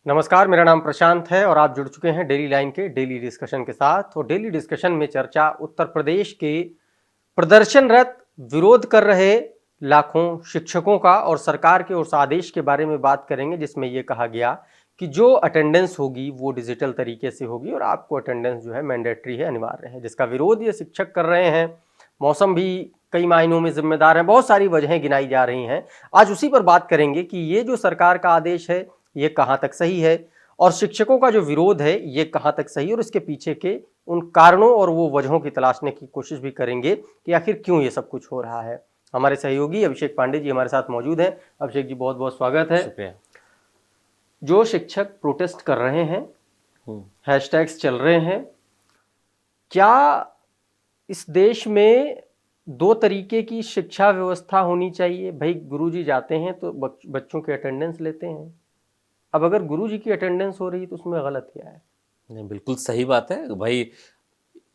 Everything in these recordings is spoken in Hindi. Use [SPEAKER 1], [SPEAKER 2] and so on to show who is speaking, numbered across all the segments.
[SPEAKER 1] नमस्कार, मेरा नाम प्रशांत है और आप जुड़ चुके हैं डेली लाइन के डेली डिस्कशन के साथ। और डेली डिस्कशन में चर्चा उत्तर प्रदेश के प्रदर्शनरत विरोध कर रहे लाखों शिक्षकों का और सरकार के उस आदेश के बारे में बात करेंगे जिसमें यह कहा गया कि जो अटेंडेंस होगी वो डिजिटल तरीके से होगी और आपको अटेंडेंस जो है मैंडेटरी है, अनिवार्य है, जिसका विरोध ये शिक्षक कर रहे हैं। मौसम भी कई मायनों में जिम्मेदार है, बहुत सारी वजहें गिनाई जा रही हैं। आज उसी पर बात करेंगे कि ये जो सरकार का आदेश है ये कहाँ तक सही है और शिक्षकों का जो विरोध है ये कहाँ तक सही है और इसके पीछे के उन कारणों और वो वजहों की तलाशने की कोशिश भी करेंगे कि आखिर क्यों ये सब कुछ हो रहा है। हमारे सहयोगी अभिषेक पांडे जी हमारे साथ मौजूद हैं। अभिषेक जी, बहुत बहुत स्वागत है।
[SPEAKER 2] शुक्रिया।
[SPEAKER 1] जो शिक्षक प्रोटेस्ट कर रहे हैं, हैशटैग्स चल रहे हैं, क्या इस देश में दो तरीके की शिक्षा व्यवस्था होनी चाहिए? भाई गुरुजी जाते हैं तो बच्चों के अटेंडेंस लेते हैं। अब अगर गुरुजी की अटेंडेंस हो रही है तो उसमें गलत क्या है?
[SPEAKER 2] नहीं, बिल्कुल सही बात है भाई।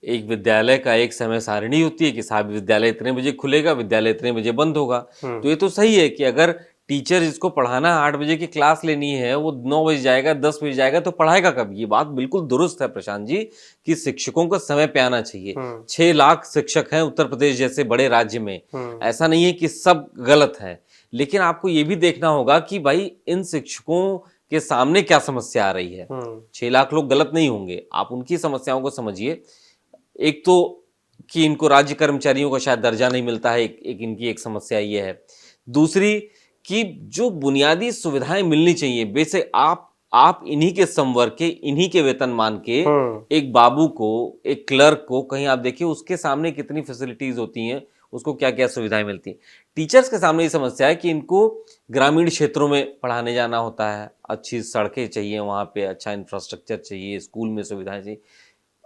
[SPEAKER 2] एक विद्यालय का एक समय सारणी होती है कि साहब विद्यालय इतने बजे खुलेगा, विद्यालय इतने बजे बंद होगा। तो ये तो सही है कि अगर टीचर जिसको पढ़ाना 8 बजे की क्लास लेनी है वो 9 बजे जाएगा, 10 बजे जाएगा तो पढ़ाएगा कब? ये बात बिल्कुल दुरुस्त है प्रशांत जी कि शिक्षकों को समय पे आना चाहिए। 6 लाख शिक्षक हैं उत्तर प्रदेश जैसे बड़े राज्य में। ऐसा नहीं है कि सब गलत है, लेकिन आपको ये भी देखना होगा कि भाई इन शिक्षकों के सामने क्या समस्या आ रही है। 6 लाख लोग गलत नहीं होंगे, आप उनकी समस्याओं को समझिए। एक तो कि इनको राज्य कर्मचारियों का शायद दर्जा नहीं मिलता है, एक इनकी एक समस्या ये है। दूसरी कि जो बुनियादी सुविधाएं मिलनी चाहिए, बेसिक आप इन्हीं के संवर्ग के, इन्हीं के वेतनमान के एक बाबू को, एक क्लर्क को कहीं आप देखिए उसके सामने कितनी फैसिलिटीज होती हैं, उसको क्या क्या सुविधाएं मिलती हैं। टीचर्स के सामने ये समस्या है कि इनको ग्रामीण क्षेत्रों में पढ़ाने जाना होता है, अच्छी सड़कें चाहिए, वहाँ पे अच्छा इंफ्रास्ट्रक्चर चाहिए, स्कूल में सुविधाएं चाहिए।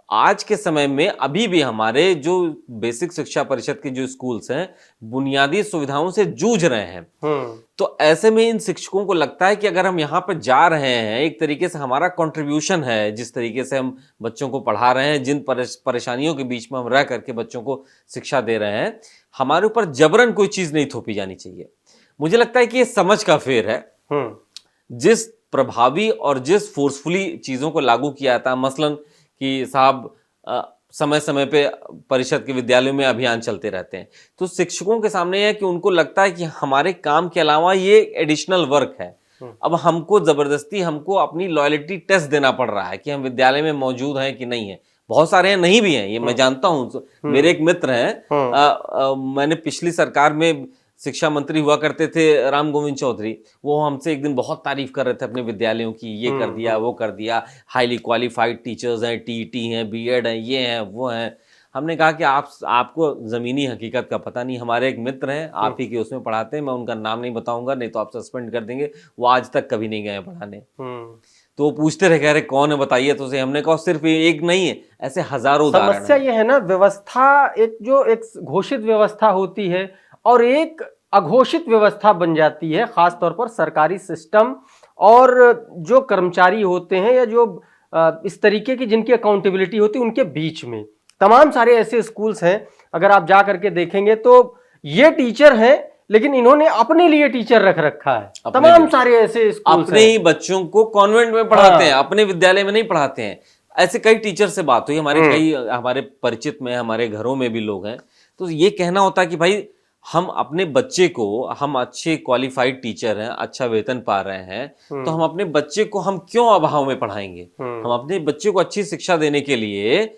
[SPEAKER 2] आज के समय में अभी भी हमारे जो बेसिक शिक्षा परिषद के जो स्कूल्स हैं बुनियादी सुविधाओं से जूझ रहे हैं। तो ऐसे में इन शिक्षकों को लगता है कि अगर हम यहाँ पर जा रहे हैं, एक तरीके से हमारा कंट्रीब्यूशन है, जिस तरीके से हम बच्चों को पढ़ा रहे हैं, जिन परेशानियों के बीच में हम रह करके बच्चों को शिक्षा दे रहे हैं, हमारे ऊपर जबरन कोई चीज नहीं थोपी जानी चाहिए। मुझे लगता है कि ये समझ का फेर है। जिस प्रभावी और जिस फोर्सफुली चीजों को लागू किया था, मसलन कि साहब समय समय पे परिषद के विद्यालयों में अभियान चलते रहते हैं, तो शिक्षकों के सामने है कि उनको लगता है कि हमारे काम के अलावा ये एडिशनल वर्क है। अब हमको जबरदस्ती हमको अपनी लॉयल्टी टेस्ट देना पड़ रहा है कि हम विद्यालय में मौजूद हैं कि नहीं है। बहुत सारे हैं नहीं भी हैं, ये मैं जानता हूं। मेरे एक मित्र हैं, मैंने पिछली सरकार में शिक्षा मंत्री हुआ करते थे राम गोविंद चौधरी, वो हमसे एक दिन बहुत तारीफ कर रहे थे अपने विद्यालयों की, ये कर दिया वो कर दिया, हाईली क्वालिफाइड टीचर्स हैं, टीईटी हैं, बीएड हैं, ये हैं वो हैं। हमने कहा कि आपको जमीनी हकीकत का पता नहीं। हमारे एक मित्र हैं, आप ही के उसमें पढ़ाते हैं, मैं उनका नाम नहीं बताऊंगा नहीं तो आप सस्पेंड कर देंगे, वो आज तक कभी नहीं गए पढ़ाने। तो वो पूछते रहे, कह रहे कौन है बताइए तो उसे। हमने कहा सिर्फ एक नहीं है, ऐसे हजारों उदाहरण हैं।
[SPEAKER 1] समस्या ये है ना, व्यवस्था एक घोषित व्यवस्था होती है और एक अघोषित व्यवस्था बन जाती है, खासतौर पर सरकारी सिस्टम और जो कर्मचारी होते हैं या जो इस तरीके की जिनकी अकाउंटेबिलिटी होती है उनके बीच में। तमाम सारे ऐसे स्कूल्स हैं, अगर आप जा करके देखेंगे तो ये टीचर हैं लेकिन इन्होंने अपने लिए टीचर रख रखा है। तमाम सारे ऐसे स्कूल्स
[SPEAKER 2] अपने ही बच्चों को कॉन्वेंट में पढ़ाते हैं, अपने विद्यालय में नहीं पढ़ाते हैं। ऐसे कई टीचर से बात हुई हमारे, कई हमारे परिचित में, हमारे घरों में भी लोग हैं। तो ये कहना होता है कि भाई हम अपने बच्चे को, हम अच्छे क्वालिफाइड टीचर हैं, अच्छा वेतन पा रहे हैं, तो हम अपने बच्चे को हम क्यों अभाव में पढ़ाएंगे? हम अपने बच्चे को अच्छी शिक्षा देने के लिए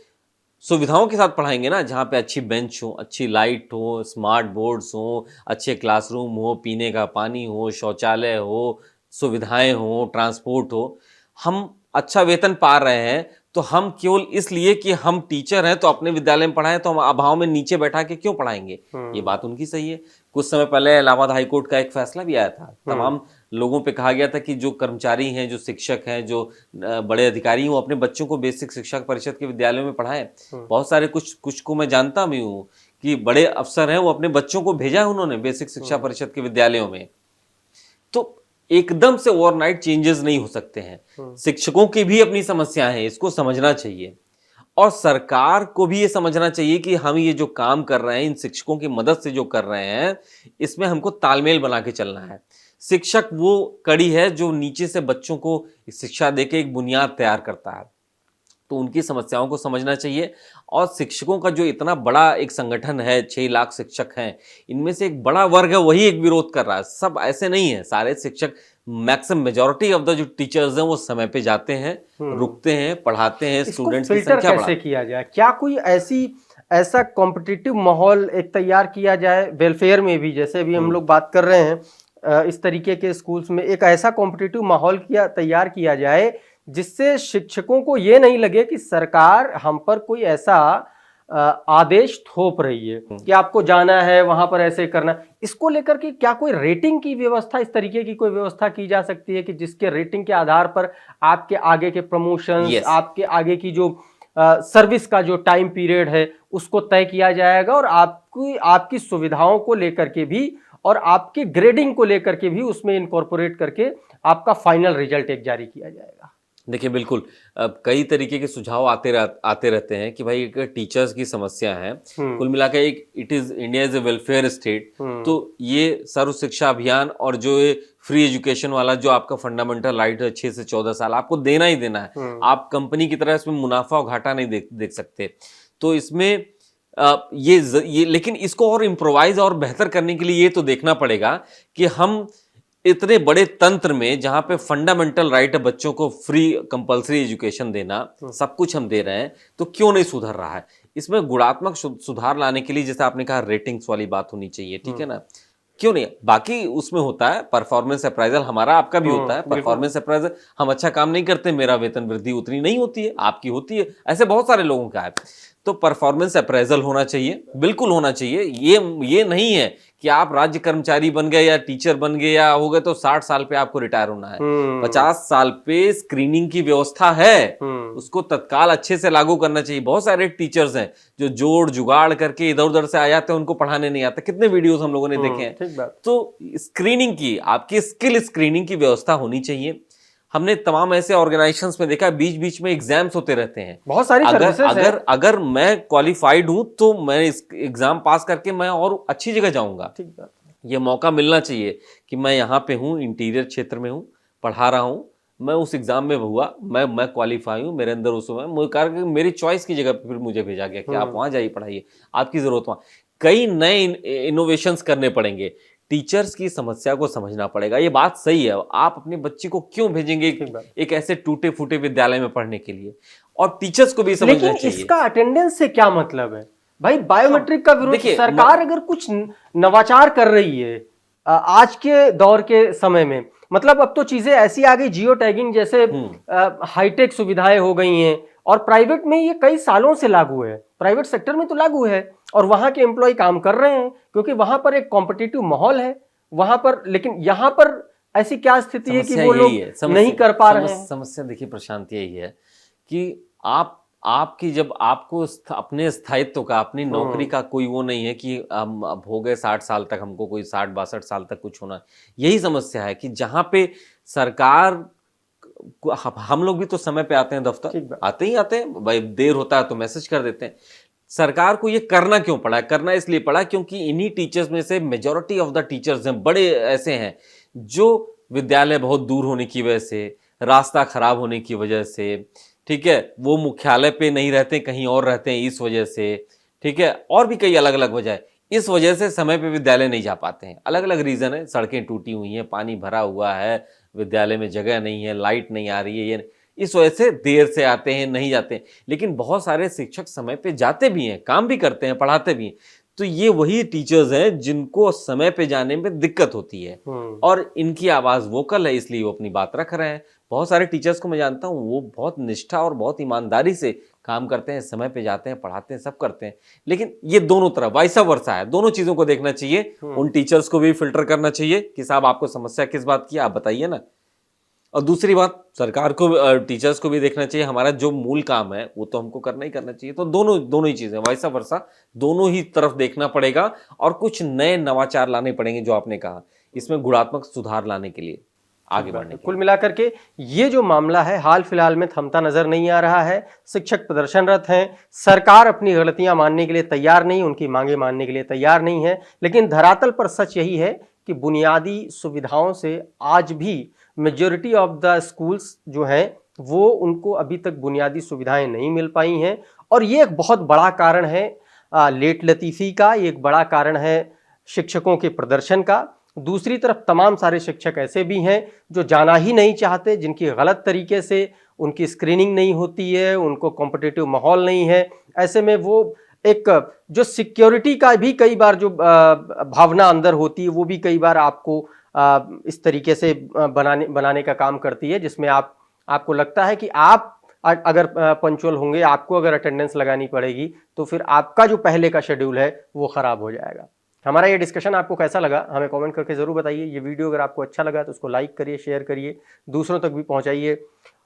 [SPEAKER 2] सुविधाओं के साथ पढ़ाएंगे ना, जहाँ पे अच्छी बेंच हो, अच्छी लाइट हो, स्मार्ट बोर्ड्स हो, अच्छे क्लासरूम हो, पीने का पानी हो, शौचालय हो, सुविधाएं हो, ट्रांसपोर्ट हो। हम अच्छा वेतन पा रहे हैं तो हम केवल इसलिए कि हम टीचर हैं तो अपने विद्यालय में पढ़ाएं, तो हम अभाव में नीचे बैठा के क्यों पढ़ाएंगे? ये बात उनकी सही है। कुछ समय पहले इलाहाबाद हाईकोर्ट का एक फैसला भी आया था। तमाम लोगों पे कहा गया था कि जो कर्मचारी हैं, जो शिक्षक हैं, जो बड़े अधिकारी हैं, वो अपने बच्चों को बेसिक शिक्षा परिषद के विद्यालयों में पढ़ाएं। बहुत सारे कुछ को मैं जानता भी हूँ कि बड़े अफसर हैं, वो अपने बच्चों को भेजा है उन्होंने बेसिक शिक्षा परिषद के विद्यालयों में। तो एकदम से ओवरनाइट चेंजेस नहीं हो सकते हैं। शिक्षकों की भी अपनी समस्या है, इसको समझना चाहिए। और सरकार को भी ये समझना चाहिए कि हम ये जो काम कर रहे हैं, इन शिक्षकों की मदद से जो कर रहे हैं, इसमें हमको तालमेल बना के चलना है। शिक्षक वो कड़ी है जो नीचे से बच्चों को शिक्षा देके एक बुनियाद तैयार करता है। तो उनकी समस्याओं को समझना चाहिए। और शिक्षकों का जो इतना बड़ा एक संगठन है, 6 लाख शिक्षक हैं, इनमें से एक बड़ा वर्ग है वही एक विरोध कर रहा है। सब ऐसे नहीं है, सारे शिक्षक, मैक्सिमम मेजॉरिटी ऑफ द जो टीचर्स हैं वो समय पे जाते हैं, रुकते हैं, पढ़ाते हैं, स्टूडेंट्स की संख्या
[SPEAKER 1] कैसे किया जाए? क्या कोई ऐसा कॉम्पिटिटिव माहौल एक तैयार किया जाए वेलफेयर में भी, जैसे अभी हम लोग बात कर रहे हैं इस तरीके के स्कूल्स में एक ऐसा कॉम्पिटिटिव माहौल तैयार किया जाए जिससे शिक्षकों को ये नहीं लगे कि सरकार हम पर कोई ऐसा आदेश थोप रही है कि आपको जाना है वहां पर ऐसे करना। इसको लेकर के क्या कोई रेटिंग की व्यवस्था, इस तरीके की कोई व्यवस्था की जा सकती है कि जिसके रेटिंग के आधार पर आपके आगे के प्रमोशन, आपके आगे की जो सर्विस का जो टाइम पीरियड है उसको तय किया जाएगा और आपकी सुविधाओं को लेकर के भी और आपकी ग्रेडिंग को लेकर के भी उसमें इनकॉर्पोरेट करके आपका फाइनल रिजल्ट एक जारी किया जाएगा।
[SPEAKER 2] देखिए बिल्कुल, अब कई तरीके के सुझाव आते रहते हैं कि भाई एक टीचर्स की समस्या है, कुल मिलाकर एक India is a welfare state. तो ये सर्व शिक्षा अभियान और जो फ्री एजुकेशन वाला जो आपका फंडामेंटल राइट है 6 से 14 साल आपको देना ही देना है। आप कंपनी की तरह इसमें मुनाफा और घाटा नहीं देख सकते। तो इसमें ये लेकिन इसको और इम्प्रोवाइज और बेहतर करने के लिए ये तो देखना पड़ेगा कि हम इतने बड़े तंत्र में जहां पे फंडामेंटल राइट है बच्चों को फ्री कंपलसरी एजुकेशन देना, सब कुछ हम दे रहे हैं, तो क्यों नहीं सुधर रहा है? इसमें गुणात्मक सुधार लाने के लिए जैसे आपने कहा रेटिंग्स वाली बात होनी चाहिए, ठीक है ना? क्यों नहीं? बाकी उसमें होता है परफॉर्मेंस अप्राइजल, हमारा आपका भी होता है परफॉर्मेंस अप्राइजल। हम अच्छा काम नहीं करते, मेरा वेतन वृद्धि उतनी नहीं होती है, आपकी होती है, ऐसे बहुत सारे लोगों का है। तो परफॉर्मेंस अप्राइजल होना चाहिए, बिल्कुल होना चाहिए। ये नहीं है कि आप राज्य कर्मचारी बन गए या टीचर बन गए या हो गए तो 60 साल पे आपको रिटायर होना है। 50 साल पे स्क्रीनिंग की व्यवस्था है, उसको तत्काल अच्छे से लागू करना चाहिए। बहुत सारे टीचर्स हैं जो जोड़ जुगाड़ करके इधर उधर से आ जाते हैं, उनको पढ़ाने नहीं आता। कितने वीडियोस हम लोगों ने देखे हैं। तो स्क्रीनिंग की, आपकी स्किल स्क्रीनिंग की व्यवस्था होनी चाहिए। हमने तमाम ऐसे ऑर्गेनाइजेशंस में देखा बीच बीच में एग्जाम्स होते रहते हैं,
[SPEAKER 1] बहुत सारी
[SPEAKER 2] अगर मैं क्वालिफाइड हूं तो मैं इस एग्जाम पास करके मैं और अच्छी जगह जाऊंगा। ये मौका मिलना चाहिए कि मैं यहाँ पे हूँ, इंटीरियर क्षेत्र में हूँ, पढ़ा रहा हूँ, मैं उस एग्जाम में हुआ, मैं क्वालिफाई हूँ, मेरे अंदर उस समय मेरी चॉइस की जगह फिर मुझे भेजा गया कि आप वहां जाइए, पढ़ाइए, आपकी जरूरत वहां। कई नए इनोवेशंस करने पड़ेंगे। टीचर्स की समस्या को समझना पड़ेगा। ये बात सही है, आप अपने बच्चे को क्यों भेजेंगे एक ऐसे टूटे फूटे विद्यालय में पढ़ने के लिए? और टीचर्स को भी समझना चाहिए।
[SPEAKER 1] लेकिन इसका अटेंडेंस से क्या मतलब है भाई? बायोमेट्रिक का विरोध, सरकार अगर कुछ नवाचार कर रही है आज के दौर के समय में, मतलब अब तो चीजें ऐसी आ गई, जियो टैगिंग जैसे हाईटेक सुविधाएं हो गई हैं और प्राइवेट में ये कई सालों से लागू है, प्राइवेट सेक्टर में तो लागू है और वहां के एम्प्लॉय काम कर रहे हैं क्योंकि वहां पर एक कॉम्पिटिटिव माहौल है वहां पर। लेकिन यहाँ पर ऐसी क्या स्थिति है कि वो लोग नहीं कर पा रहे हैं?
[SPEAKER 2] समस्या देखिए प्रशांत यही है कि आपकी जब आपको अपने स्थायित्व का, अपनी नौकरी का कोई वो नहीं है कि हम अब हो गए 60 साल तक, हमको कोई 60-62 साल तक कुछ होना। यही समस्या है कि जहां पे सरकार, हम लोग भी तो समय पे आते हैं दफ्तर, आते हैं भाई, देर होता है तो मैसेज कर देते हैं। सरकार को ये करना क्यों पड़ा? करना इसलिए पड़ा क्योंकि इन्हीं टीचर्स में से मेजॉरिटी ऑफ द टीचर्स हैं, बड़े ऐसे हैं जो विद्यालय बहुत दूर होने की वजह से, रास्ता खराब होने की वजह से, ठीक है, वो मुख्यालय पे नहीं रहते, कहीं और रहते हैं इस वजह से, ठीक है, और भी कई अलग अलग वजह है, इस वजह से समय पे विद्यालय नहीं जा पाते हैं। अलग अलग रीजन है, सड़कें टूटी हुई हैं, पानी भरा हुआ है, विद्यालय में जगह नहीं है, लाइट नहीं आ रही है, ये इस वजह से देर से आते हैं, नहीं जाते हैं। लेकिन बहुत सारे शिक्षक समय पे जाते भी हैं, काम भी करते हैं, पढ़ाते भी हैं। तो ये वही टीचर्स हैं जिनको समय पे जाने में दिक्कत होती है और इनकी आवाज वोकल है, इसलिए वो अपनी बात रख रहे हैं। बहुत सारे टीचर्स को मैं जानता हूँ, वो बहुत निष्ठा और बहुत ईमानदारी से काम करते हैं, समय पे जाते हैं, पढ़ाते हैं, सब करते हैं। लेकिन ये दोनों तरफ वाइसा वर्सा है, दोनों चीजों को देखना चाहिए। उन टीचर्स को भी फिल्टर करना चाहिए कि साहब आपको समस्या किस बात की, आप बताइए ना। और दूसरी बात, सरकार को, टीचर्स को भी देखना चाहिए, हमारा जो मूल काम है वो तो हमको करना ही करना चाहिए। तो दोनों ही चीजें वाइसा वर्सा, दोनों ही तरफ देखना पड़ेगा और कुछ नए नवाचार लाने पड़ेंगे, जो आपने कहा, इसमें गुणात्मक सुधार लाने के लिए, आगे बढ़ने के।
[SPEAKER 1] कुल मिलाकर के ये जो मामला है हाल फिलहाल में थमता नजर नहीं आ रहा है। शिक्षक प्रदर्शनरत हैं, सरकार अपनी गलतियां मानने के लिए तैयार नहीं, उनकी मांगे मानने के लिए तैयार नहीं है। लेकिन धरातल पर सच यही है कि बुनियादी सुविधाओं से आज भी मेजॉरिटी ऑफ द स्कूल्स जो हैं वो उनको अभी तक बुनियादी सुविधाएं नहीं मिल पाई हैं। और ये एक बहुत बड़ा कारण है लेट लतीफ़ी का, ये एक बड़ा कारण है शिक्षकों के प्रदर्शन का। दूसरी तरफ तमाम सारे शिक्षक ऐसे भी हैं जो जाना ही नहीं चाहते, जिनकी गलत तरीके से उनकी स्क्रीनिंग नहीं होती है, उनको कॉम्पिटिटिव माहौल नहीं है। ऐसे में वो एक जो सिक्योरिटी का भी कई बार जो भावना अंदर होती है वो भी कई बार आपको इस तरीके से बनाने का काम करती है, जिसमें आपको लगता है कि आप अगर पंक्चुअल होंगे, आपको अगर अटेंडेंस लगानी पड़ेगी तो फिर आपका जो पहले का शेड्यूल है वो खराब हो जाएगा। हमारा ये डिस्कशन आपको कैसा लगा हमें कमेंट करके ज़रूर बताइए। ये वीडियो अगर आपको अच्छा लगा तो उसको लाइक करिए, शेयर करिए, दूसरों तक भी पहुंचाइए।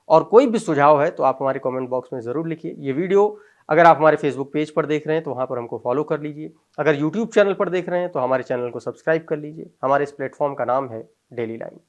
[SPEAKER 1] और कोई भी सुझाव है तो आप हमारे कमेंट बॉक्स में ज़रूर लिखिए। ये वीडियो अगर आप हमारे फेसबुक पेज पर देख रहे हैं तो वहाँ पर हमको फॉलो कर लीजिए। अगर यूट्यूब चैनल पर देख रहे हैं तो हमारे चैनल को सब्सक्राइब कर लीजिए। हमारे इस प्लेटफॉर्म का नाम है डेली लाइन।